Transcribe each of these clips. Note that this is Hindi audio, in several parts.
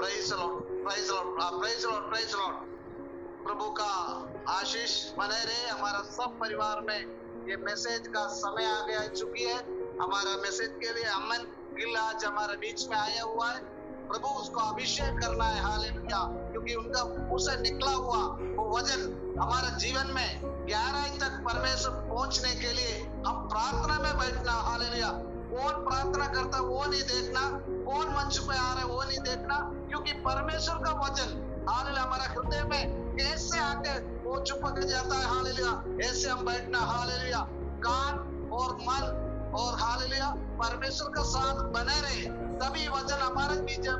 Praise Lord, praise Lord, praise Lord, praise Lord. प्रभु का आशीष बने रहे हमारा सब परिवार में। ये मैसेज का समय आ गया चुकी है। हमारा मैसेज के लिए अमन गिल आज हमारे बीच में आया हुआ है। प्रभु उसको अभिषेक करना है, हालेलुया, क्योंकि उनका उसे निकला हुआ वो वजन हमारे जीवन में गहराई तक परमेश्वर पहुंचने के लिए हम प्रार्थना में बैठना, हालेलुया। कौन प्रार्थना करता वो नहीं देखना, कौन मंच पे आ रहा है वो नहीं देखना, क्योंकि परमेश्वर का वचन, हालेलुया, हमारा हृदय में कैसे आके वो चिपक जाता है, हालेलुया। ऐसे हम बैठना, हालेलुया। कान और मन और हालेलुया परमेश्वर का साथ बने रहे, तभी वचन हमारे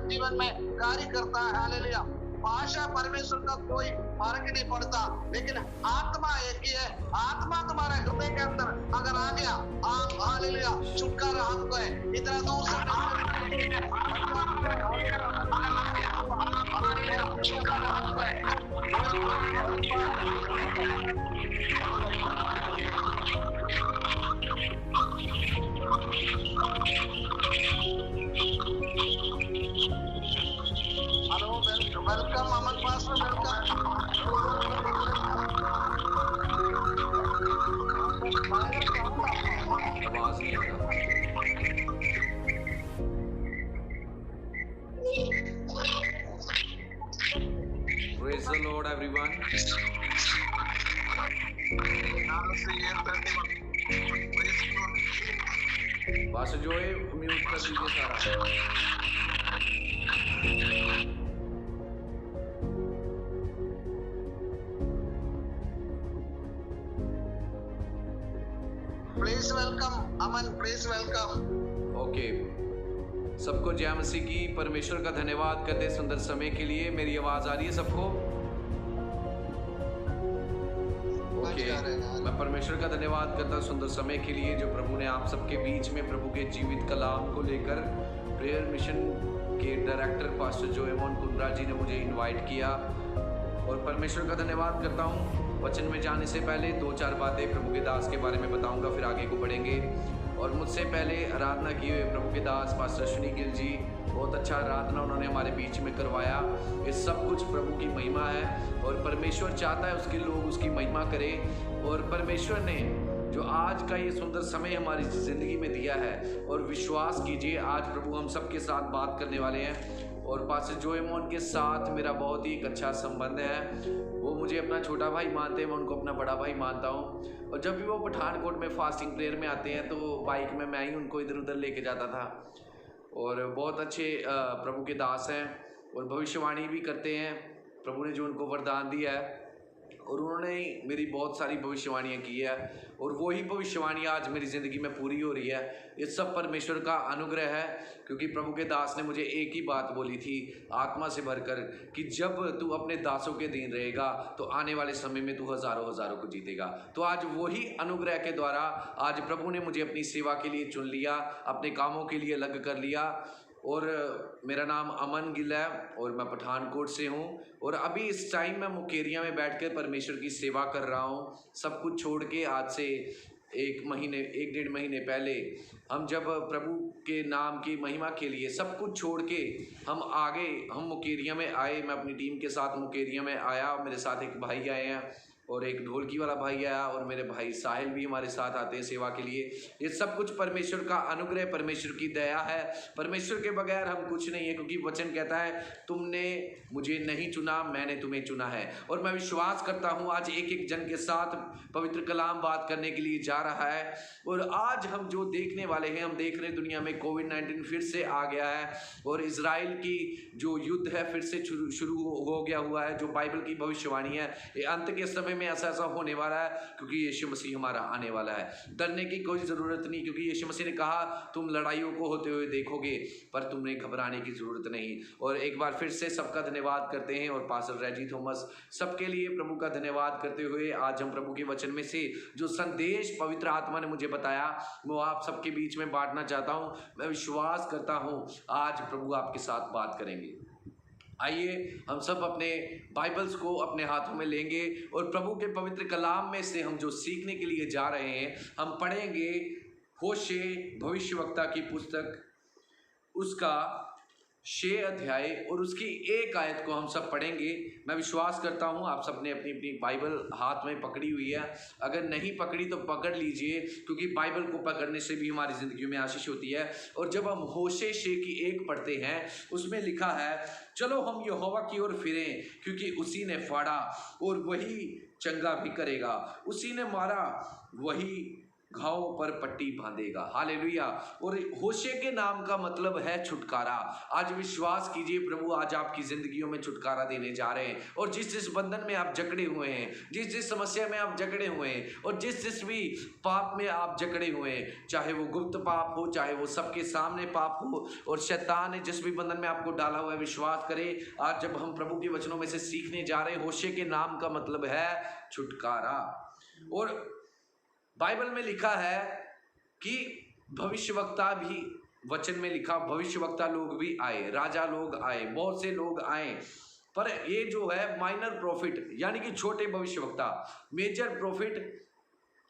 जीवन में कार्य करता है, हालेलुया। भाषा परमेश्वर का कोई फर्क नहीं पड़ता, लेकिन आत्मा एक ही है। आत्मा तुम्हारे हृदय के अंदर अगर आ गया, आप हालेलुया छुटकारा हमको है। इतना दूर से छुटकारा हमको है। Hello, welcome Aman pastor, welcome. Praise the Lord, everyone. बस जो है म्यूट कर दीजिए सारा। Please welcome Aman, please welcome. Okay, सबको जय मसीह की। परमेश्वर का धन्यवाद करते सुंदर समय के लिए। मेरी आवाज आ रही है सबको? ओके, मैं परमेश्वर का धन्यवाद करता हूँ सुंदर समय के लिए जो प्रभु ने आप सबके बीच में प्रभु के जीवित कलाम को लेकर प्रेयर मिशन के डायरेक्टर पास्टर जोएमोन कुंद्रा जी ने मुझे इनवाइट किया, और परमेश्वर का धन्यवाद करता हूँ। वचन में जाने से पहले 2-4 बातें प्रभु के दास के बारे में बताऊंगा, फिर आगे को बढ़ेंगे। और मुझसे पहले आराधना किए हुए प्रभु के दास पास्टर अश्विनी गिल जी, बहुत अच्छा आराधना उन्होंने हमारे बीच में करवाया। ये सब कुछ प्रभु की महिमा है, और परमेश्वर चाहता है उसके लोग उसकी महिमा करें। और परमेश्वर ने जो आज का ये सुंदर समय हमारी ज़िंदगी में दिया है, और विश्वास कीजिए आज प्रभु हम सबके साथ बात करने वाले हैं। और पास्टर जोएमोन के साथ मेरा बहुत ही एक अच्छा संबंध है। वो मुझे अपना छोटा भाई मानते हैं, मैं उनको अपना बड़ा भाई मानता हूँ। और जब भी वो पठानकोट में फास्टिंग प्रेयर में आते हैं तो बाइक में मैं ही उनको इधर उधर लेके जाता था। और बहुत अच्छे प्रभु के दास हैं, और भविष्यवाणी भी करते हैं। प्रभु ने जो उनको वरदान दिया है, और उन्होंने मेरी बहुत सारी भविष्यवाणियाँ की है, और वही भविष्यवाणियाँ आज मेरी ज़िंदगी में पूरी हो रही है। ये सब परमेश्वर का अनुग्रह है, क्योंकि प्रभु के दास ने मुझे एक ही बात बोली थी आत्मा से भरकर कि जब तू अपने दासों के दिन रहेगा तो आने वाले समय में तू हज़ारों हज़ारों को जीतेगा। तो आज वही अनुग्रह के द्वारा आज प्रभु ने मुझे अपनी सेवा के लिए चुन लिया, अपने कामों के लिए अलग कर लिया। और मेरा नाम अमन गिल है, और मैं पठानकोट से हूँ। और अभी इस टाइम मैं मुकेरिया में बैठकर परमेश्वर की सेवा कर रहा हूँ। सब कुछ छोड़ के आज से 1-1.5 महीने पहले हम जब प्रभु के नाम की महिमा के लिए सब कुछ छोड़ के हम मुकेरिया में आए। मैं अपनी टीम के साथ मुकेरिया में आया। मेरे साथ एक भाई आए हैं, और एक ढोलकी वाला भाई आया, और मेरे भाई साहिल भी हमारे साथ आते हैं सेवा के लिए। ये सब कुछ परमेश्वर का अनुग्रह, परमेश्वर की दया है। परमेश्वर के बगैर हम कुछ नहीं है, क्योंकि वचन कहता है तुमने मुझे नहीं चुना, मैंने तुम्हें चुना है। और मैं विश्वास करता हूँ आज एक एक जन के साथ पवित्र कलाम बात करने के लिए जा रहा है। और आज हम जो देखने वाले हैं, हम देख रहे हैं दुनिया में कोविड-19 फिर से आ गया है, और इजराइल की जो युद्ध है फिर से शुरू हो गया हुआ है। जो बाइबल की भविष्यवाणी है, ये अंत के समय में ऐसा होने वाला है, क्योंकि यीशु मसीह हमारा आने वाला है। डरने की कोई ज़रूरत नहीं, क्योंकि यीशु मसीह ने कहा तुम लड़ाइयों को होते हुए देखोगे, पर तुमने घबराने की ज़रूरत नहीं। और एक बार फिर से सबका धन्यवाद करते हैं, और पास्टर रेजी थॉमस सबके लिए प्रभु का धन्यवाद करते हुए आज हम प्रभु के वचन में से जो संदेश पवित्र आत्मा ने मुझे बताया वो आप सबके बीच में बांटना चाहता हूँ। मैं विश्वास करता हूँ आज प्रभु आपके साथ बात करेंगे। आइए हम सब अपने बाइबल्स को अपने हाथों में लेंगे, और प्रभु के पवित्र कलाम में से हम जो सीखने के लिए जा रहे हैं, हम पढ़ेंगे होशे भविष्यवक्ता की पुस्तक, उसका 6 अध्याय और उसकी 1 आयत को हम सब पढ़ेंगे। मैं विश्वास करता हूँ आप सबने अपनी अपनी बाइबल हाथ में पकड़ी हुई है। अगर नहीं पकड़ी तो पकड़ लीजिए, क्योंकि बाइबल को पकड़ने से भी हमारी ज़िंदगी में आशीष होती है। और जब हम होशे 6 की 1 पढ़ते हैं, उसमें लिखा है, चलो हम यहोवा की ओर फिरें, क्योंकि उसी ने फाड़ा और वही चंगा भी करेगा, उसी ने मारा वही घाव पर पट्टी बांधेगा। हालेलुया। और होशे के नाम का मतलब है छुटकारा। आज विश्वास कीजिए, प्रभु आज आपकी जिंदगियों में छुटकारा देने जा रहे हैं। और जिस जिस बंधन में आप जकड़े हुए हैं, जिस जिस समस्या में आप जकड़े हुए हैं, और जिस जिस भी पाप में आप जकड़े हुए हैं, चाहे वो गुप्त पाप हो, चाहे वो सबके सामने पाप हो, और शैतान ने जिस भी बंधन में आपको डाला हुआ है, विश्वास करें आज जब हम प्रभु के वचनों में से सीखने जा रहे हैं, होशे के नाम का मतलब है छुटकारा। और बाइबल में लिखा है कि भविष्यवक्ता भी, वचन में लिखा भविष्यवक्ता लोग भी आए, राजा लोग आए, बहुत से लोग आए, पर ये जो है माइनर प्रॉफिट यानी कि छोटे भविष्यवक्ता, मेजर प्रॉफिट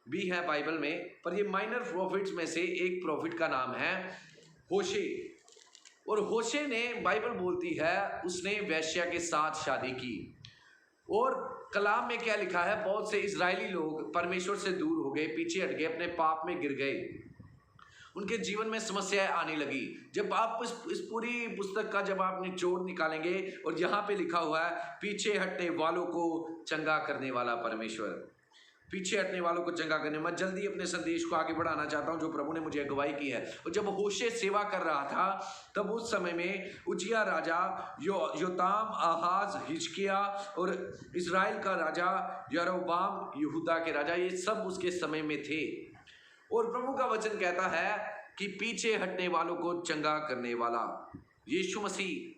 भी है बाइबल में, पर ये माइनर प्रॉफिट्स में से एक प्रॉफिट का नाम है होशे। और होशे ने, बाइबल बोलती है, उसने वेश्या के साथ शादी की। और कलाम में क्या लिखा है, बहुत से इजरायली लोग परमेश्वर से दूर हो गए, पीछे हट गए, अपने पाप में गिर गए, उनके जीवन में समस्याएं आने लगी। जब आप इस पूरी पुस्तक का जब आप निचोड़ निकालेंगे, और यहाँ पे लिखा हुआ है, पीछे हटने वालों को चंगा करने वाला परमेश्वर, पीछे हटने वालों को चंगा करने। मैं जल्दी अपने संदेश को आगे बढ़ाना चाहता हूं जो प्रभु ने मुझे अगुवाई की है। और जब होशे सेवा कर रहा था, तब उस समय में उजिया राजा, योताम, आहाज, हिजकिया और इजराइल का राजा यरोबाम, यहूदा के राजा, ये सब उसके समय में थे। और प्रभु का वचन कहता है कि पीछे हटने वालों को चंगा करने वाला यीशु मसीह।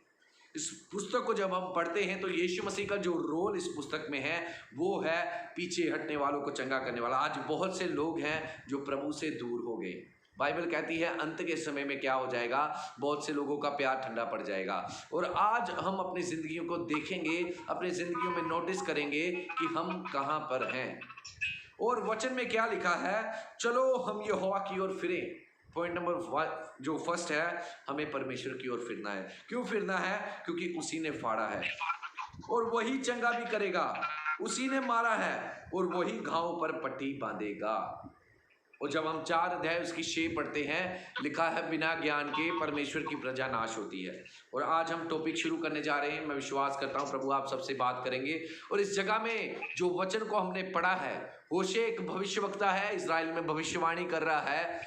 इस पुस्तक को जब हम पढ़ते हैं तो यीशु मसीह का जो रोल इस पुस्तक में है वो है पीछे हटने वालों को चंगा करने वाला। आज बहुत से लोग हैं जो प्रभु से दूर हो गए। बाइबल कहती है अंत के समय में क्या हो जाएगा, बहुत से लोगों का प्यार ठंडा पड़ जाएगा। और आज हम अपनी जिंदगियों को देखेंगे, अपनी जिंदगियों में नोटिस करेंगे कि हम कहाँ पर हैं। और वचन में क्या लिखा है, चलो हम यहोवा की ओर फिरें। पॉइंट नंबर 1 जो फर्स्ट है, हमें परमेश्वर की ओर फिरना है। क्यों फिरना है? क्योंकि उसी ने फाड़ा है और वही चंगा भी करेगा, उसी ने मारा है और वही घाव पर पट्टी बांधेगा। और जब हम 4 अध्याय उसकी 6 पढ़ते हैं, लिखा है बिना ज्ञान के परमेश्वर की प्रजा नाश होती है। और आज हम टॉपिक शुरू करने जा रहे हैं। मैं विश्वास करता हूं प्रभु आप सबसे बात करेंगे। और इस जगह में जो वचन को हमने पढ़ा है, होशे एक भविष्यवक्ता है, इजराइल में भविष्यवाणी कर रहा है,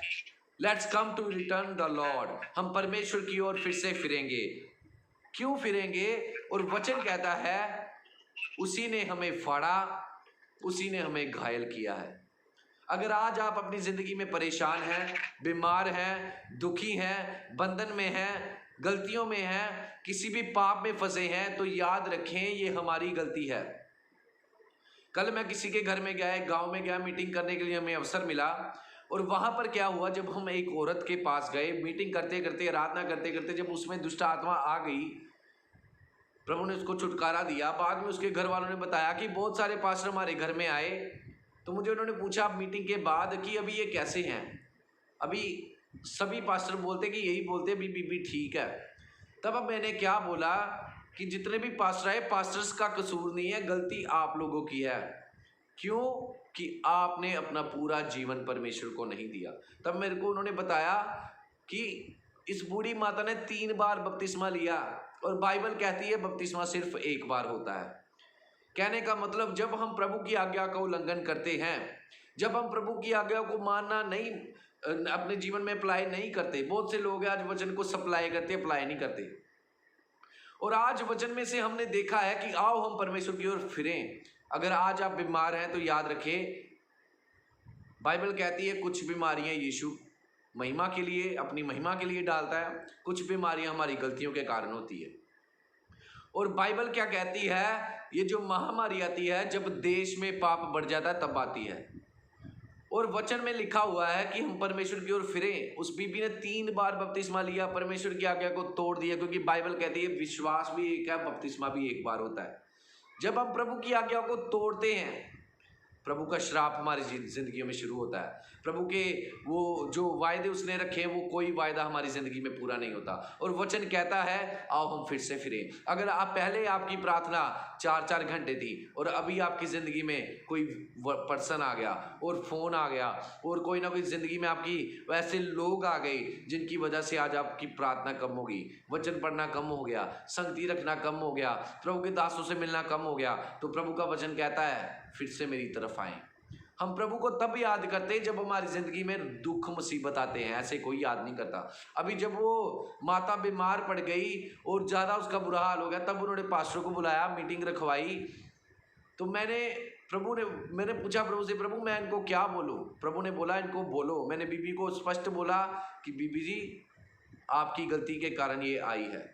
let's come to return the Lord. हम परमेश्वर की ओर फिर से फिरेंगे। क्यों फिरेंगे? और वचन कहता है उसी ने हमें फाड़ा, उसी ने हमें घायल किया है। अगर आज आप अपनी जिंदगी में परेशान हैं, बीमार हैं, दुखी हैं, बंधन में हैं, गलतियों में हैं, किसी भी पाप में फंसे हैं, तो याद रखें ये हमारी गलती है। कल मैं किसी के घर में गया, गांव में गया, मीटिंग करने के लिए हमें अवसर मिला। और वहां पर क्या हुआ, जब हम एक औरत के पास गए, मीटिंग करते करते, आराधना करते करते, जब उसमें दुष्ट आत्मा आ गई, प्रभु ने उसको छुटकारा दिया। बाद में उसके घर वालों ने बताया कि बहुत सारे पास्टर हमारे घर में आए, तो मुझे उन्होंने पूछा मीटिंग के बाद कि अभी ये कैसे हैं। अभी सभी पास्टर बोलते कि यही बोलते बीबी ठीक है। तब अब मैंने क्या बोला कि जितने भी पास्टर आए, पास्टर्स का कसूर नहीं है, गलती आप लोगों की है। क्यों? कि आपने अपना पूरा जीवन परमेश्वर को नहीं दिया। तब मेरे को उन्होंने बताया कि इस बूढ़ी माता ने 3 बार बपतिस्मा लिया और बाइबल कहती है बपतिस्मा सिर्फ 1 बार होता है। कहने का मतलब जब हम प्रभु की आज्ञा का उल्लंघन करते हैं, जब हम प्रभु की आज्ञा को मानना नहीं, अपने जीवन में अप्लाई नहीं करते, बहुत से लोग आज वचन को सप्लाई करते, अप्लाई नहीं करते। और आज वचन में से हमने देखा है कि आओ हम परमेश्वर की ओर फिरें। अगर आज आप बीमार हैं तो याद रखें, बाइबल कहती है कुछ बीमारियां यीशु महिमा के लिए, अपनी महिमा के लिए डालता है, कुछ बीमारियां हमारी गलतियों के कारण होती है। और बाइबल क्या कहती है, ये जो महामारी आती है जब देश में पाप बढ़ जाता है तब आती है। और वचन में लिखा हुआ है कि हम परमेश्वर की ओर फिरें। उस बीबी ने 3 बार बपतिस्मा लिया, परमेश्वर की आज्ञा को तोड़ दिया, क्योंकि बाइबल कहती है विश्वास भी एक है, बपतिस्मा भी 1 बार होता है। जब हम प्रभु की आज्ञा को तोड़ते हैं, प्रभु का श्राप हमारी जिंदगी में शुरू होता है। प्रभु के वो जो वायदे उसने रखे हैं, वो कोई वायदा हमारी ज़िंदगी में पूरा नहीं होता। और वचन कहता है आओ हम फिर से फिरें। अगर आप पहले आपकी प्रार्थना 4-4 घंटे थी और अभी आपकी ज़िंदगी में कोई पर्सन आ गया और फ़ोन आ गया और कोई ना कोई ज़िंदगी में आपकी वैसे लोग आ गए जिनकी वजह से आज आपकी प्रार्थना कम हो गई, वचन पढ़ना कम हो गया, संगति रखना कम हो गया, प्रभु के दासों से मिलना कम हो गया, तो प्रभु का वचन कहता है फिर से मेरी तरफ आएँ। हम प्रभु को तब याद करते हैं जब हमारी ज़िंदगी में दुख मुसीबत आते हैं, ऐसे कोई याद नहीं करता। अभी जब वो माता बीमार पड़ गई और ज़्यादा उसका बुरा हाल हो गया, तब उन्होंने पास्टर को बुलाया, मीटिंग रखवाई। तो मैंने पूछा प्रभु से, प्रभु मैं इनको क्या बोलूँ? प्रभु ने बोला इनको बोलो। मैंने बीबी को स्पष्ट बोला कि बीबी जी आपकी गलती के कारण ये आई है,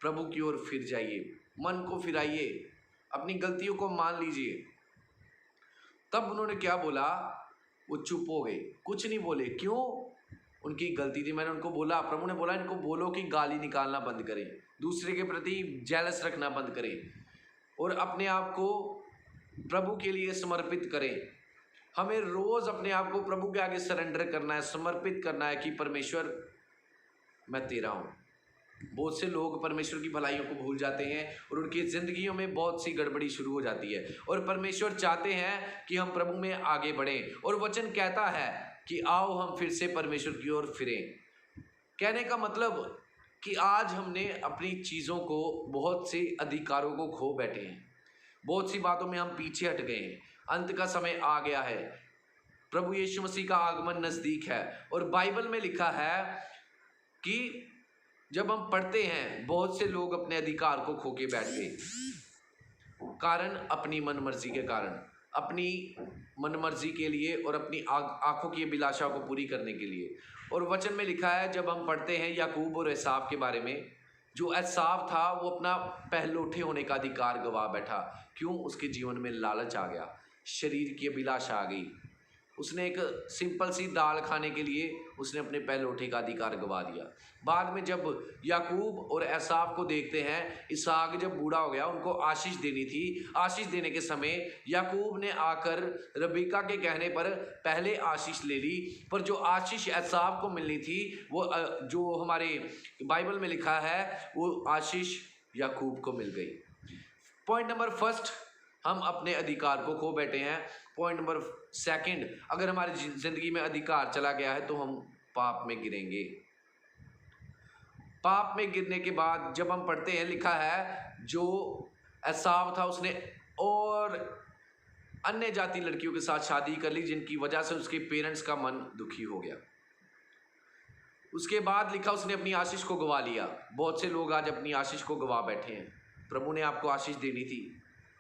प्रभु की ओर फिर जाइए, मन को फिराइए, अपनी गलतियों को मान लीजिए। तब उन्होंने क्या बोला? वो चुप हो गए, कुछ नहीं बोले। क्यों? उनकी गलती थी। मैंने उनको बोला, प्रभु ने बोला इनको बोलो कि गाली निकालना बंद करें, दूसरे के प्रति जेलस रखना बंद करें और अपने आप को प्रभु के लिए समर्पित करें। हमें रोज़ अपने आप को प्रभु के आगे सरेंडर करना है, समर्पित करना है कि परमेश्वर मैं तेरा हूँ। बहुत से लोग परमेश्वर की भलाइयों को भूल जाते हैं और उनकी ज़िंदगियों में बहुत सी गड़बड़ी शुरू हो जाती है। और परमेश्वर चाहते हैं कि हम प्रभु में आगे बढ़ें। और वचन कहता है कि आओ हम फिर से परमेश्वर की ओर फिरें। कहने का मतलब कि आज हमने अपनी चीज़ों को, बहुत से अधिकारों को खो बैठे हैं, बहुत सी बातों में हम पीछे हट गए हैं। अंत का समय आ गया है, प्रभु यीशु मसीह का आगमन नज़दीक है। और बाइबल में लिखा है कि जब हम पढ़ते हैं बहुत से लोग अपने अधिकार को खो के बैठ गए, कारण अपनी मनमर्जी के कारण, अपनी मनमर्जी के लिए और अपनी आंखों की अभिलाषा को पूरी करने के लिए। और वचन में लिखा है, जब हम पढ़ते हैं याकूब और एसाव के बारे में, जो एसाव था वो अपना पहलौठे होने का अधिकार गवा बैठा। क्यों? उसके जीवन में लालच आ गया, शरीर की अभिलाषा आ गई। उसने एक सिंपल सी दाल खाने के लिए उसने अपने पहलौठे का अधिकार गवा दिया। बाद में जब याकूब और एसाव को देखते हैं, इसहाक जब बूढ़ा हो गया, उनको आशीष देनी थी। आशीष देने के समय याकूब ने आकर रबीका के कहने पर पहले आशीष ले ली, पर जो आशीष एसाव को मिलनी थी वो जो हमारे बाइबल में लिखा है वो आशीष याकूब को मिल गई। पॉइंट नंबर फर्स्ट, हम अपने अधिकार को खो बैठे हैं। पॉइंट नंबर सेकंड, अगर हमारी ज़िंदगी में अधिकार चला गया है तो हम पाप में गिरेंगे। पाप में गिरने के बाद जब हम पढ़ते हैं, लिखा है जो एसाव था उसने और अन्य जाति लड़कियों के साथ शादी कर ली, जिनकी वजह से उसके पेरेंट्स का मन दुखी हो गया। उसके बाद लिखा उसने अपनी आशीष को गवा लिया। बहुत से लोग आज अपनी आशीष को गवा बैठे हैं। प्रभु ने आपको आशीष देनी थी।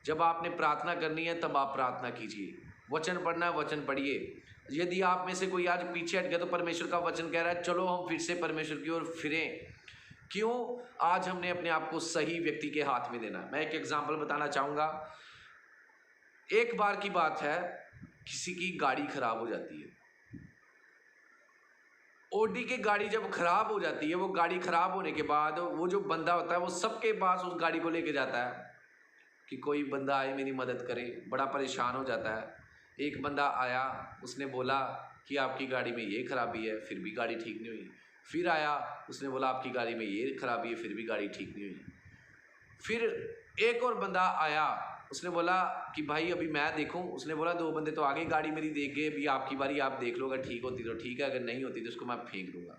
जब आपने प्रार्थना करनी है तब आप प्रार्थना कीजिए, वचन पढ़ना है वचन पढ़िए। यदि आप में से कोई आज पीछे हट गया तो परमेश्वर का वचन कह रहा है चलो हम फिर से परमेश्वर की ओर फिरें। क्यों? आज हमने अपने आप को सही व्यक्ति के हाथ में देना। मैं एक एग्जांपल बताना चाहूँगा। एक बार की बात है, किसी की गाड़ी खराब हो जाती है। ओडी की गाड़ी जब खराब हो जाती है, वो गाड़ी खराब होने के बाद वो जो बंदा होता है वो सबके पास उस गाड़ी को लेके जाता है कि कोई बंदा आए मेरी मदद करे। बड़ा परेशान हो जाता है। एक बंदा आया, उसने बोला कि आपकी गाड़ी में ये खराबी है, फिर भी गाड़ी ठीक नहीं हुई। फिर आया, उसने बोला आपकी गाड़ी में ये खराबी है, फिर भी गाड़ी ठीक नहीं हुई। फिर एक और बंदा आया, उसने बोला कि भाई अभी मैं देखूं। उसने बोला 2 बंदे तो आगे गाड़ी मेरी देख गए, अभी आपकी बारी, आप देख लो, अगर ठीक होती तो ठीक है, अगर नहीं होती तो उसको मैं फेंक दूंगा।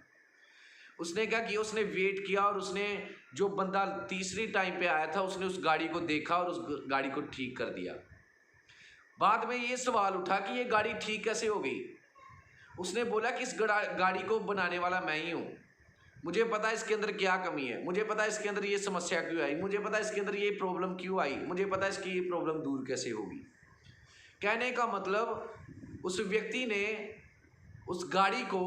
उसने क्या किया, उसने वेट किया और उसने जो बंदा तीसरी टाइम पे आया था उसने उस गाड़ी को देखा और उस गाड़ी को ठीक कर दिया। बाद में ये सवाल उठा कि ये गाड़ी ठीक कैसे हो गई। उसने बोला कि इस गाड़ी को बनाने वाला मैं ही हूँ, मुझे पता है इसके अंदर क्या कमी है, मुझे पता है इसके अंदर ये समस्या क्यों आई, मुझे पता है इसके अंदर ये प्रॉब्लम क्यों आई, मुझे पता है इसकी ये प्रॉब्लम दूर कैसे होगी। कहने का मतलब उस व्यक्ति ने उस गाड़ी को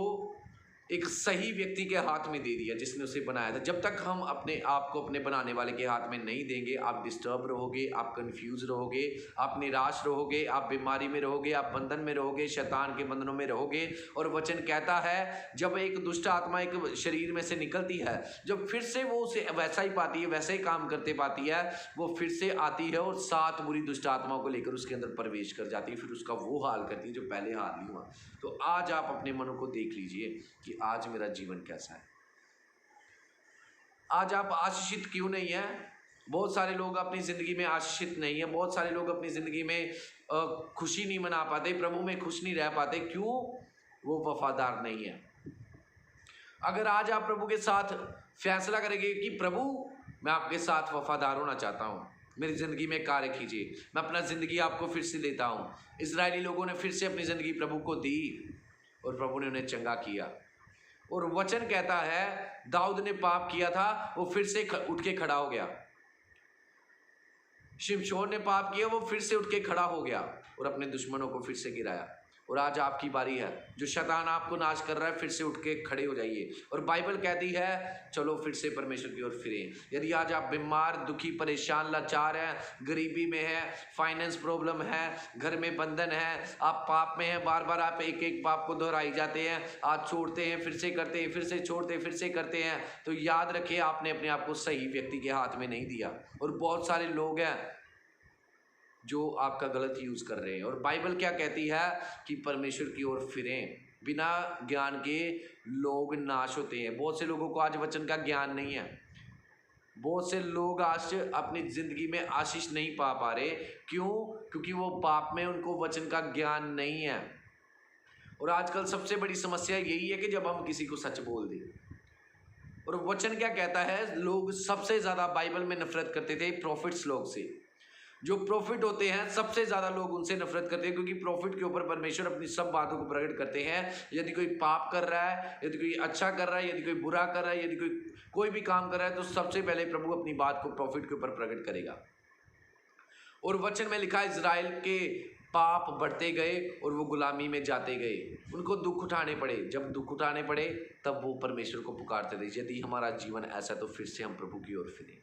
एक सही व्यक्ति के हाथ में दे दिया जिसने उसे बनाया था। जब तक हम अपने आप को अपने बनाने वाले के हाथ में नहीं देंगे, आप डिस्टर्ब रहोगे, आप कंफ्यूज रहोगे, आप निराश रहोगे, आप बीमारी में रहोगे, आप बंधन में रहोगे, शैतान के बंधनों में रहोगे। और वचन कहता है जब एक दुष्ट आत्मा एक शरीर में से निकलती है, जब फिर से वो उसे वैसा ही पाती है, वैसा ही काम करते पाती है, वो फिर से आती है और 7 बुरी दुष्ट आत्माओं को लेकर उसके अंदर प्रवेश कर जाती है, फिर उसका वो हाल करती है जो पहले हाल नहीं हुआ। तो आज आप अपने मनों को देख लीजिए कि आज मेरा जीवन कैसा है। आज आप आशीषित क्यों नहीं है? बहुत सारे लोग अपनी जिंदगी में आशीषित नहीं है, बहुत सारे लोग अपनी जिंदगी में खुशी नहीं मना पाते, प्रभु में खुश नहीं रह पाते। क्यों? वो वफादार नहीं है। अगर आज आप प्रभु के साथ फैसला करेंगे कि प्रभु मैं आपके साथ वफादार होना चाहता हूँ, मेरी ज़िंदगी में कार्य कीजिए, मैं अपना ज़िंदगी आपको फिर से देता हूँ। इजरायली लोगों ने फिर से अपनी ज़िंदगी प्रभु को दी और प्रभु ने उन्हें चंगा किया। और वचन कहता है दाऊद ने पाप किया था, वो फिर से उठ के खड़ा हो गया। शिमशोन ने पाप किया, वो फिर से उठ के खड़ा हो गया और अपने दुश्मनों को फिर से गिराया। और आज आपकी बारी है। जो शैतान आपको नाश कर रहा है, फिर से उठ के खड़े हो जाइए। और बाइबल कहती है चलो फिर से परमेश्वर की ओर फिरें। यदि आज आप बीमार, दुखी, परेशान, लाचार हैं, गरीबी में हैं, फाइनेंस प्रॉब्लम है, घर में बंधन है, आप पाप में हैं, बार बार आप एक एक पाप को दोहराई जाते हैं, आज छोड़ते हैं फिर से करते हैं, फिर से छोड़ते हैं फिर से करते हैं, तो याद रखिए आपने अपने आप को सही व्यक्ति के हाथ में नहीं दिया। और बहुत सारे लोग हैं जो आपका गलत यूज कर रहे हैं। और बाइबल क्या कहती है कि परमेश्वर की ओर फिरें। बिना ज्ञान के लोग नाश होते हैं। बहुत से लोगों को आज वचन का ज्ञान नहीं है। बहुत से लोग आज अपनी जिंदगी में आशीष नहीं पा रहे। क्यों? क्योंकि वो पाप में, उनको वचन का ज्ञान नहीं है। और आजकल सबसे बड़ी समस्या यही है कि जब हम किसी को सच बोल दें। और वचन क्या कहता है? लोग सबसे ज्यादा बाइबल में नफरत करते थे प्रॉफिट्स लोग से। जो प्रॉफिट होते हैं सबसे ज्यादा लोग उनसे नफरत करते हैं, क्योंकि प्रॉफिट के ऊपर परमेश्वर अपनी सब बातों को प्रकट करते हैं। यदि कोई पाप कर रहा है, यदि कोई अच्छा कर रहा है, यदि कोई बुरा कर रहा है, यदि कोई भी काम कर रहा है, तो सबसे पहले प्रभु अपनी बात को प्रॉफिट के ऊपर प्रकट करेगा। और वचन में लिखा है इजराइल के पाप बढ़ते गए और वो गुलामी में जाते गए, उनको दुख उठाने पड़े। जब दुख उठाने पड़े तब वो परमेश्वर को पुकारते थे। यदि हमारा जीवन ऐसा, तो फिर से हम प्रभु की ओर फिरें।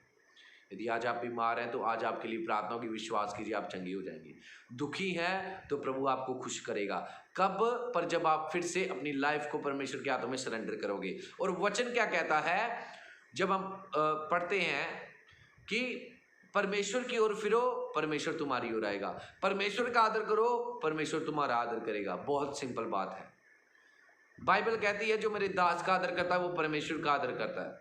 यदि आज आप बीमार हैं तो आज आपके लिए प्रार्थना की, विश्वास कीजिए आप चंगे हो जाएंगे। दुखी हैं तो प्रभु आपको खुश करेगा। कब? पर जब आप फिर से अपनी लाइफ को परमेश्वर के हाथों में सरेंडर करोगे। और वचन क्या कहता है? जब हम पढ़ते हैं कि परमेश्वर की ओर फिरो, परमेश्वर तुम्हारी ओर आएगा। परमेश्वर का आदर करो, परमेश्वर तुम्हारा आदर करेगा। बहुत सिंपल बात है। बाइबल कहती है जो मेरे दास का आदर करता है वो परमेश्वर का आदर करता है।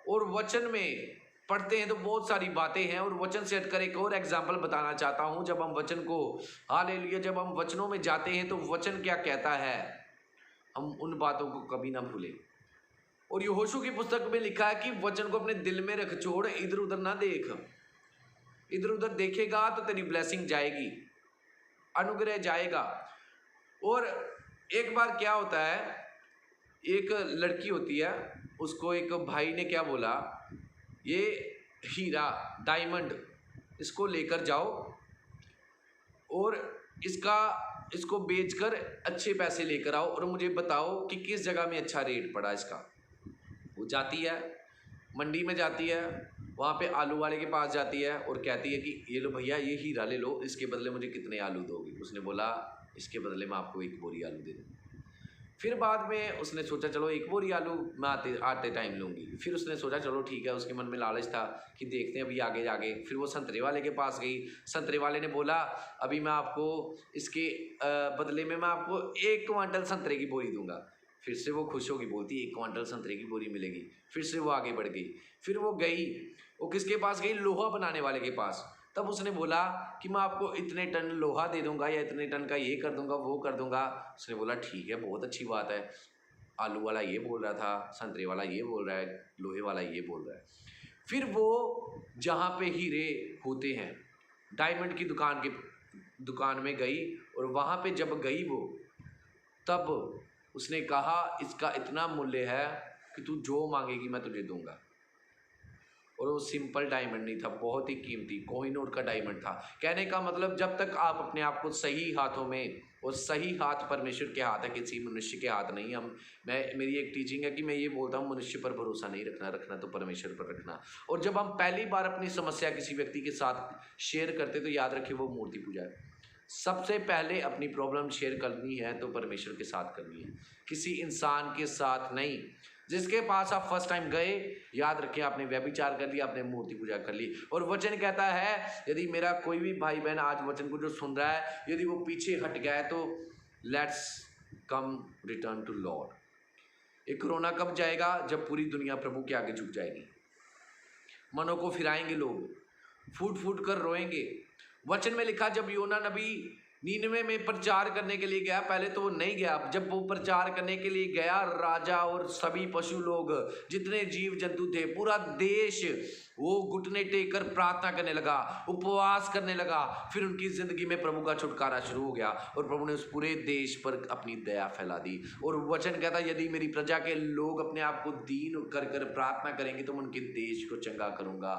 और वचन में पढ़ते हैं तो बहुत सारी बातें हैं। और वचन से हटकर एक और एग्जाम्पल बताना चाहता हूं। जब हम वचन को, हालेलुया, जब हम वचनों में जाते हैं तो वचन क्या कहता है, हम उन बातों को कभी ना भूलें। और यहोशू की पुस्तक में लिखा है कि वचन को अपने दिल में रख, छोड़ इधर उधर ना देख। इधर उधर देखेगा तो तेरी ब्लेसिंग जाएगी, अनुग्रह जाएगा। और एक बार क्या होता है, एक लड़की होती है, उसको एक भाई ने क्या बोला, ये हीरा, डायमंड, इसको लेकर जाओ और इसको बेचकर अच्छे पैसे लेकर आओ और मुझे बताओ कि किस जगह में अच्छा रेट पड़ा इसका। वो जाती है, मंडी में जाती है, वहाँ पे आलू वाले के पास जाती है और कहती है कि ये लो भैया, ये हीरा ले लो, इसके बदले मुझे कितने आलू दोगे? उसने बोला इसके बदले मैं आपको 1 बोरी आलू दे दूँगा। फिर बाद में उसने सोचा चलो 1 बोरी आलू मैं आते टाइम लूँगी। फिर उसने सोचा चलो ठीक है, उसके मन में लालच था कि देखते हैं अभी आगे जाके। फिर वो संतरे वाले के पास गई। संतरे वाले ने बोला अभी मैं आपको इसके बदले में मैं आपको 1 क्वांटल संतरे की बोरी दूंगा। फिर से वो खुश होगी, बोलती 1 क्वांटल संतरे की बोरी मिलेगी। फिर से वो आगे बढ़ गई। फिर वो गई, वो किसके पास गई? लोहा बनाने वाले के पास। तब उसने बोला कि मैं आपको इतने टन लोहा दे दूंगा या इतने टन का ये कर दूंगा, वो कर दूंगा। उसने बोला ठीक है, बहुत अच्छी बात है। आलू वाला ये बोल रहा था, संतरे वाला ये बोल रहा है, लोहे वाला ये बोल रहा है। फिर वो जहाँ पे हीरे होते हैं, डायमंड की दुकान में गई। और वहाँ पे जब गई वो, तब उसने कहा इसका इतना मूल्य है कि तू जो मांगेगी मैं तुझे दूंगा। और वो सिंपल डायमंड नहीं था, बहुत ही कीमती कोहिनूर का डायमंड था। कहने का मतलब जब तक आप अपने आप को सही हाथों में, और सही हाथ परमेश्वर के हाथ है, किसी मनुष्य के हाथ नहीं। मेरी एक टीचिंग है कि मैं ये बोलता हूँ मनुष्य पर भरोसा नहीं रखना, रखना तो परमेश्वर पर रखना। और जब हम पहली बार अपनी समस्या किसी व्यक्ति के साथ शेयर करते तो याद रखिए वो मूर्ति पूजा है। सबसे पहले अपनी प्रॉब्लम शेयर करनी है तो परमेश्वर के साथ करनी है, किसी इंसान के साथ नहीं। जिसके पास आप फर्स्ट टाइम गए, याद रखें आपने व्यभिचार कर लिया, आपने मूर्ति पूजा कर ली। और वचन कहता है यदि मेरा कोई भी भाई बहन आज वचन को जो सुन रहा है, यदि वो पीछे हट गया है तो let's come return to Lord. ये कोरोना कब जाएगा? जब पूरी दुनिया प्रभु के आगे झुक जाएगी, मनों को फिराएंगे, लोग फूट फूट कर रोएंगे। वचन में लिखा जब योना नबी नीनवे में प्रचार करने के लिए गया, पहले तो वो नहीं गया, जब वो प्रचार करने के लिए गया, राजा और सभी पशु लोग, जितने जीव जंतु थे, पूरा देश वो घुटने टेक कर प्रार्थना करने लगा, उपवास करने लगा। फिर उनकी जिंदगी में प्रभु का छुटकारा शुरू हो गया और प्रभु ने उस पूरे देश पर अपनी दया फैला दी। और वचन कहता यदि मेरी प्रजा के लोग अपने आप को दीन कर कर प्रार्थना करेंगे तो मैं उनके देश को चंगा करूंगा।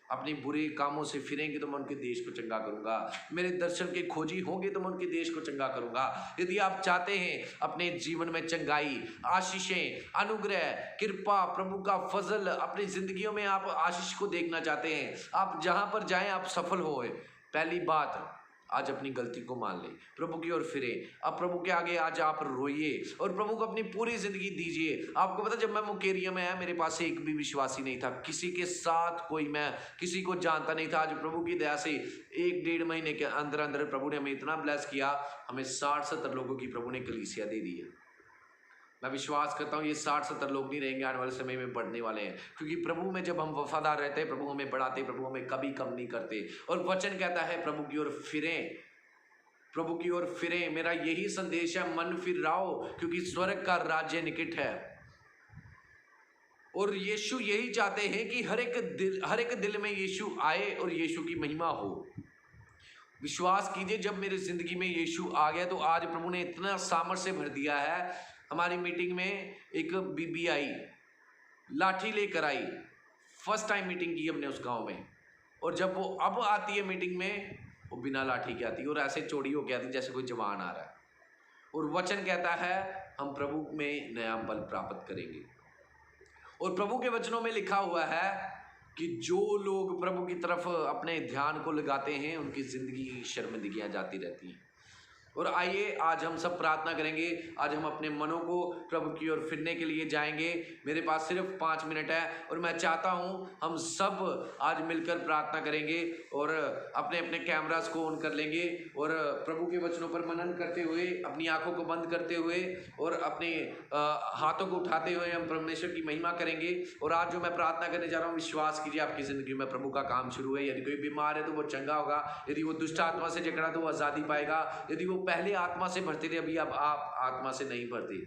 अपने बुरे कामों से फिरेंगे तो मैं उनके देश को चंगा करूंगा। मेरे दर्शन के खोजी होंगे तो मैं उनके देश को चंगा करूंगा। यदि आप चाहते हैं अपने जीवन में चंगाई, आशीषें, अनुग्रह, कृपा, प्रभु का फजल अपनी जिंदगियों में आप आशीष को देखना चाहते हैं, आप जहां पर जाएं आप सफल होए, पहली बात आज अपनी गलती को मान ले, प्रभु की ओर फिरे। अब प्रभु के आगे आज आप रोइए और प्रभु को अपनी पूरी जिंदगी दीजिए। आपको पता जब मैं मुकेरिया में आया मेरे पास एक भी विश्वासी नहीं था, किसी के साथ कोई, मैं किसी को जानता नहीं था। आज प्रभु की दया से 1-1.5 महीने के अंदर अंदर प्रभु ने हमें इतना ब्लेस किया, हमें 60-70 लोगों की प्रभु ने कलीसिया दे दी है। मैं विश्वास करता हूँ ये 60-70 लोग नहीं रहेंगे, आने वाले समय में बढ़ने वाले हैं, क्योंकि प्रभु में जब हम वफादार रहते हैं प्रभु हमें बढ़ाते, प्रभु हमें कभी कम नहीं करते। और वचन कहता है प्रभु की ओर फिरें, प्रभु की ओर फिरें। मेरा यही संदेश है, मन फिराओ क्योंकि स्वर्ग का राज्य निकट है। और यीशु यही चाहते हैं कि हर एक दिल में यीशु आए और यीशु की महिमा हो। विश्वास कीजिए जब मेरी जिंदगी में यीशु आ गया तो आज प्रभु ने इतना सामर्थ्य भर दिया है। हमारी मीटिंग में एक बीबी आई, लाठी लेकर आई, फर्स्ट टाइम मीटिंग की हमने उस गांव में, और जब वो अब आती है मीटिंग में वो बिना लाठी के आती है और ऐसे चौड़ी होकर आती जैसे कोई जवान आ रहा है। और वचन कहता है हम प्रभु में नया बल प्राप्त करेंगे। और प्रभु के वचनों में लिखा हुआ है कि जो लोग प्रभु की तरफ अपने ध्यान को लगाते हैं उनकी जिंदगी की शर्मिंदगियां जाती रहती हैं। और आइए आज हम सब प्रार्थना करेंगे। आज हम अपने मनों को प्रभु की ओर फिरने के लिए जाएंगे। मेरे पास सिर्फ 5 मिनट है और मैं चाहता हूं हम सब आज मिलकर प्रार्थना करेंगे और अपने अपने कैमरास को ऑन कर लेंगे और प्रभु के वचनों पर मनन करते हुए, अपनी आंखों को बंद करते हुए और अपने हाथों को उठाते हुए हम परमेश्वर की महिमा करेंगे। और आज जो मैं प्रार्थना करने जा रहा हूँ, विश्वास कीजिए आपकी जिंदगी में प्रभु का काम शुरू है। यदि कोई बीमार है तो वो चंगा होगा, यदि वो दुष्ट आत्मा से जकड़ा तो वो आज़ादी पाएगा, यदि वो पहले आत्मा से भरते थे अभी अब आप आत्मा से नहीं भरते।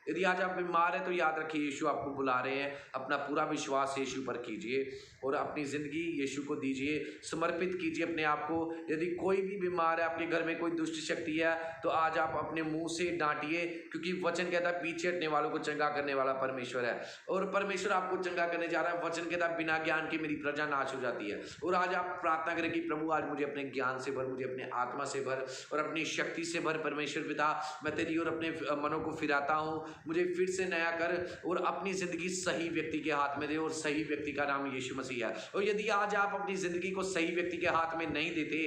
यदि आज आप बीमार हैं तो याद रखिए यीशु आपको बुला रहे हैं। अपना पूरा विश्वास यीशु पर कीजिए और अपनी ज़िंदगी यीशु को दीजिए, समर्पित कीजिए अपने आप को। यदि कोई भी बीमार है, आपके घर में कोई दुष्ट शक्ति है, तो आज आप अपने मुंह से डांटिए, क्योंकि वचन कहता है पीछे हटने वालों को चंगा करने वाला परमेश्वर है। और परमेश्वर आपको चंगा करने जा रहा है। वचन कहता है बिना ज्ञान के मेरी प्रजा नाश हो जाती है। और आज आप प्रार्थना करें कि प्रभु आज मुझे अपने ज्ञान से भर, मुझे अपने आत्मा से भर और अपनी शक्ति से भर। परमेश्वर पिता, मैं तेरी ओर अपने मनों को फिराता हूँ, मुझे फिर से नया कर और अपनी ज़िंदगी सही व्यक्ति के हाथ में दे। और सही व्यक्ति का नाम यीशु मसीह है। और यदि आज आप अपनी ज़िंदगी को सही व्यक्ति के हाथ में नहीं देते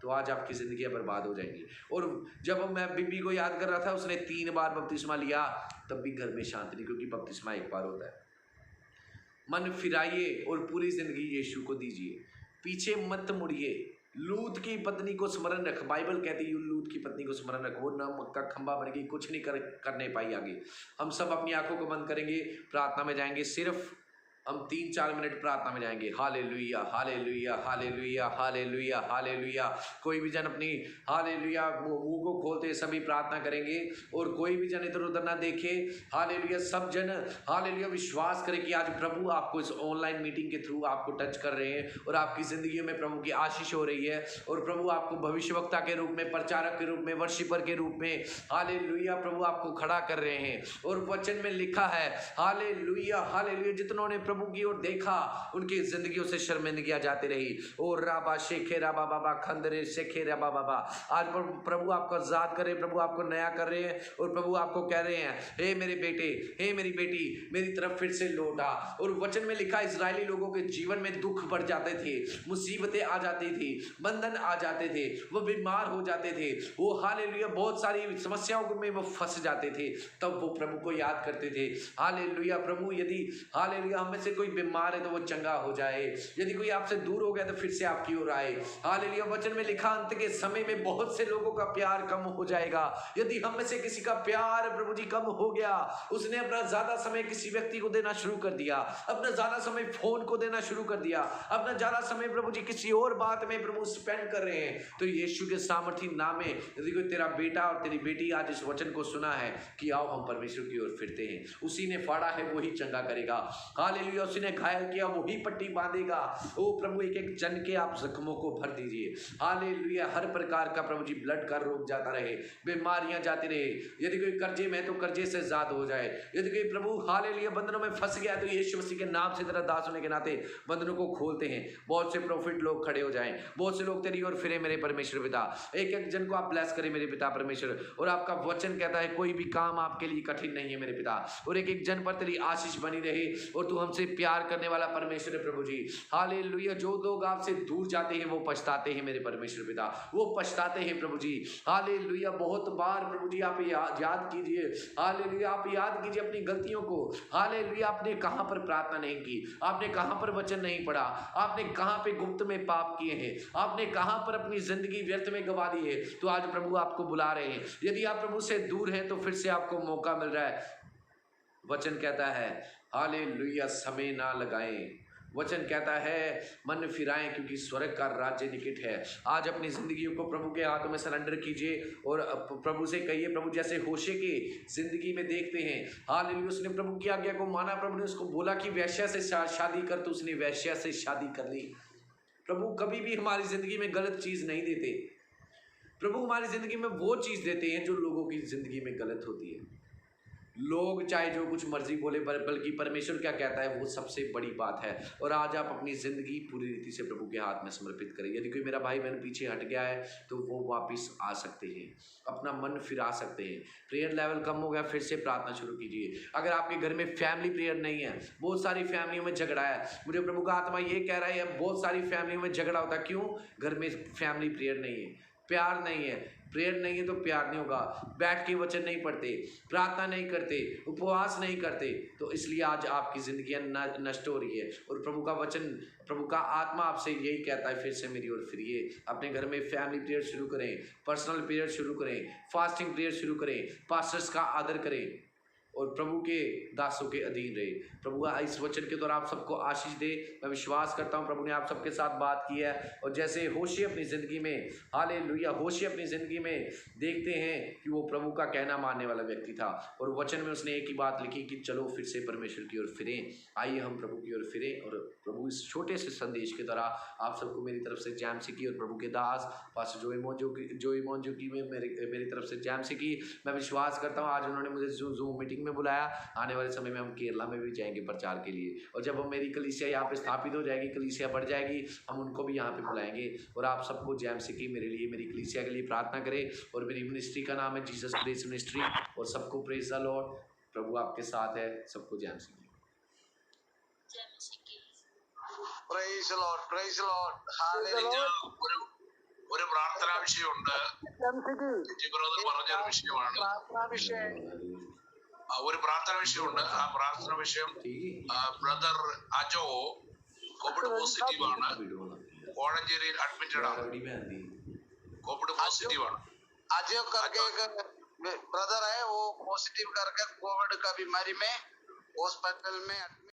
तो आज आपकी ज़िंदगी बर्बाद हो जाएंगी। और जब मैं बीबी को याद कर रहा था, उसने 3 बार बपतिस्मा लिया, तब भी घर में शांति नहीं, क्योंकि बपतिस्मा 1 बार होता है। मन फिराइए और पूरी ज़िंदगी यीशु को दीजिए, पीछे मत मुड़िए। लूत की पत्नी को स्मरण रख, बाइबल कहती है लूत की पत्नी को स्मरण रख, वो नमक का खंभा बन गई, कुछ नहीं करने पाई आगे। हम सब अपनी आंखों को बंद करेंगे, प्रार्थना में जाएंगे। सिर्फ हम 3-4 मिनट प्रार्थना में जाएंगे। Hallelujah, hallelujah, hallelujah, hallelujah, hallelujah. कोई भी जन अपनी हालेलुया मुंह को खोलते सभी प्रार्थना करेंगे और कोई भी जन इधर उधर ना देखे। हालेलुया, सब जन हालेलुया विश्वास करें कि आज प्रभु आपको इस ऑनलाइन मीटिंग के थ्रू आपको टच कर रहे हैं और आपकी ज़िंदगी में प्रभु की आशीष हो रही है। और प्रभु आपको भविष्यवक्ता के रूप में, प्रचारक के रूप में, वर्शिपर के रूप में हालेलुया प्रभु आपको खड़ा कर रहे हैं। और वचन में लिखा है हालेलुया, हालेलुया, जितनों ने प्रभु की ओर देखा, उनकी जिंदगियों से शर्मिंदगियां जाती रही। ओ राबा शेखे राबा बाबा खंदरे शेखे राबा बाबा। आज प्रभु आपको आजाद करे, प्रभु आपको नया कर रहे हैं और प्रभु आपको कह रहे हैं, हे मेरे बेटे, हे मेरी बेटी, मेरी तरफ फिर से लौट आ। और वचन में लिखा, इजरायली लोगों के जीवन में दुख बढ़ जाते थे, मुसीबतें आ जाती थी, बंधन आ जाते थे, वो बीमार हो जाते थे, वो हालेलुया बहुत सारी समस्याओं में वो फंस जाते थे। तब वो प्रभु को याद करते थे। हालेलुया। प्रभु यदि हालेलुया हम में से कोई बीमार है तो वो चंगा हो जाए, यदि कोई आपसे दूर हो गया तो फिर से आपकी ओर आए। हालेलुया। वचन में लिखा, अंत के समय में बहुत से लोगों का प्यार कम हो जाएगा। यदि हम में से किसी का प्यार प्रभु जी कम हो गया, उसने अपना ज्यादा समय किसी व्यक्ति को देना शुरू कर दिया, अपना ज्यादा समय फोन को देना शुरू कर दिया, अपना ज्यादा समय प्रभु जी किसी और बात में प्रभु स्पेंड कर रहे हैं, तो यीशु के सामर्थी नाम में यदि कोई तेरा बेटा और तेरी बेटी आज इस वचन को सुना है कि आओ हम परमेश्वर की ओर फिरते हैं, उसी ने फाड़ा है वही चंगा करेगा। हालेलुया। उसी ने घायल किया वही पट्टी बांधेगा। ओ प्रभु एक एक जन के आप जख्मों को भर दीजिए। हालेलुया। हर प्रकार का प्रभु जी ब्लड का रोग जाता रहे, बीमारियां जाती रहे। यदि कोई कर्जे में तो कर्जे से आजाद हो जाए। यदि कोई प्रभु हालेलुया बंधनों में फंस गया तो यीशु मसीह के नाम से तेरा दास होने के नाते बंधनों को खोलते हैं। बहुत से प्रॉफिट लोग खड़े हो जाएं, बहुत से लोग तेरी ओर फिरे मेरे परमेश्वर पिता। एक एक जन को आप ब्लेस करें मेरे पिता परमेश्वर। और आपका वचन कहता है कोई भी काम आपके लिए कठिन नहीं है मेरे पिता, और एक एक जन पर तेरी आशीष बनी रहे। और तू हमसे प्यार करने वाला परमेश्वर है प्रभु जी। हालेलुया। जो लोग आपसे दूर जाते हैं वो पछताते हैं मेरे परमेश्वर पिता, वो पछताते हैं प्रभु जी। हालेलुया। बहुत बार प्रभु जी आप याद कीजिए, हालेलुया, आप याद कीजिए अपनी गलतियों को। हालेलुया। आपने कहां पर प्रार्थना नहीं की, आपने कहां पर वचन नहीं पढ़ा, आपने कहां पे गुप्त में पाप किए हैं, आपने कहां पर अपनी जिंदगी व्यर्थ में गवा दी है। तो आज प्रभु आपको बुला रहे हैं। यदि आप प्रभु से दूर हैं तो फिर से आपको मौका मिल रहा है। वचन कहता है हालेलुया, समय ना लगाएं। वचन कहता है मन फिराएं क्योंकि स्वर्ग का राज्य निकट है। आज अपनी जिंदगियों को प्रभु के हाथों में सरेंडर कीजिए और प्रभु से कहिए, प्रभु जैसे होशे की जिंदगी में देखते हैं, हालेलुया, उसने प्रभु की आज्ञा को माना, प्रभु ने उसको बोला कि वैश्या से शादी कर, तो उसने वैश्या से शादी कर ली। प्रभु कभी भी हमारी जिंदगी में गलत चीज नहीं देते। प्रभु हमारी जिंदगी में वो चीज देते हैं जो लोगों की जिंदगी में गलत होती है। लोग चाहे जो कुछ मर्जी बोले, बल्कि परमेश्वर क्या कहता है वो सबसे बड़ी बात है। और आज आप अपनी जिंदगी पूरी रीति से प्रभु के हाथ में समर्पित करें। यदि कोई मेरा भाई बहन पीछे हट गया है तो वो वापस आ सकते हैं, अपना मन फिरा सकते हैं। प्रेयर लेवल कम हो गया, फिर से प्रार्थना शुरू कीजिए। अगर आपके घर में फैमिली प्रेयर नहीं है, बहुत सारी फैमिलियों में झगड़ा है, मुझे प्रभु का आत्मा ये कह रहा है बहुत सारी फैमिलियों में झगड़ा होता है। क्यों? घर में फैमिली प्रेयर नहीं है, प्यार नहीं है। प्रेयर नहीं है तो प्यार नहीं होगा। बैठ के वचन नहीं पढ़ते, प्रार्थना नहीं करते, उपवास नहीं करते, तो इसलिए आज आपकी जिंदगियां नष्ट हो रही है। और प्रभु का वचन, प्रभु का आत्मा आपसे यही कहता है, फिर से मेरी ओर फिरिए। अपने घर में फैमिली प्रेयर शुरू करें, पर्सनल प्रेयर शुरू करें, फास्टिंग प्रेयर शुरू करें, पास्टर्स का आदर करें और प्रभु के दासों के अधीन रहे। प्रभु इस वचन के द्वारा आप सबको आशीष दे। मैं विश्वास करता हूँ प्रभु ने आप सबके साथ बात की है। और जैसे होशे अपनी ज़िंदगी में, हालेलुया, होशे अपनी ज़िंदगी में देखते हैं कि वो प्रभु का कहना मानने वाला व्यक्ति था, और वचन में उसने एक ही बात लिखी कि चलो फिर से परमेश्वर की ओर फिरें। आइए हम प्रभु की ओर फिरें। और प्रभु इस छोटे से संदेश के द्वारा आप सबको मेरी तरफ से जैम सिकी और प्रभु के दास पास्टर जोई मोंजू में मेरी तरफ से जैम सिकी। मैं विश्वास करता हूँ आज उन्होंने मुझे जूम मीटिंग में बुलाया। आने वाले समय में हम केरला में भी जाएंगे प्रचार के लिए, और जब हम मेरी कलीसिया यहाँ पे स्थापित हो जाएगी, कलीसिया बढ़ जाएगी, हम उनको भी यहाँ पे बुलाएंगे। और आप सबको जैम सिकी मेरे लिए, मेरी कलीसिया के लिए प्रार्थना करें। और मेरी मिनिस्ट्री का नाम है जीसस ग्रेस मिनिस्ट्री। और सबको प्रेज द लॉर्ड। प्रभु आपके साथ है। सबको जैम सिकी। Praise Lord, praise Lord, hallelujah. ഒരു പ്രാർത്ഥനാ വിഷയമുണ്ട്. ബ്രദർ പറഞ്ഞൊരു വിഷയമാണ്. ഒരു പ്രാർത്ഥന വിഷയമുണ്ട്. ആ പ്രാർത്ഥന വിഷയം ബ്രദർ അജോ കോവിഡ് പോസിറ്റീവ് ആണ്, കോഴഞ്ചേരിയിൽ അഡ്മിറ്റഡ് ആണ്, कोविड पॉजिटिव है। अजय करके एक ब्रदर है, वो पॉजिटिव करके कोविड का बीमारी में हॉस्पिटल में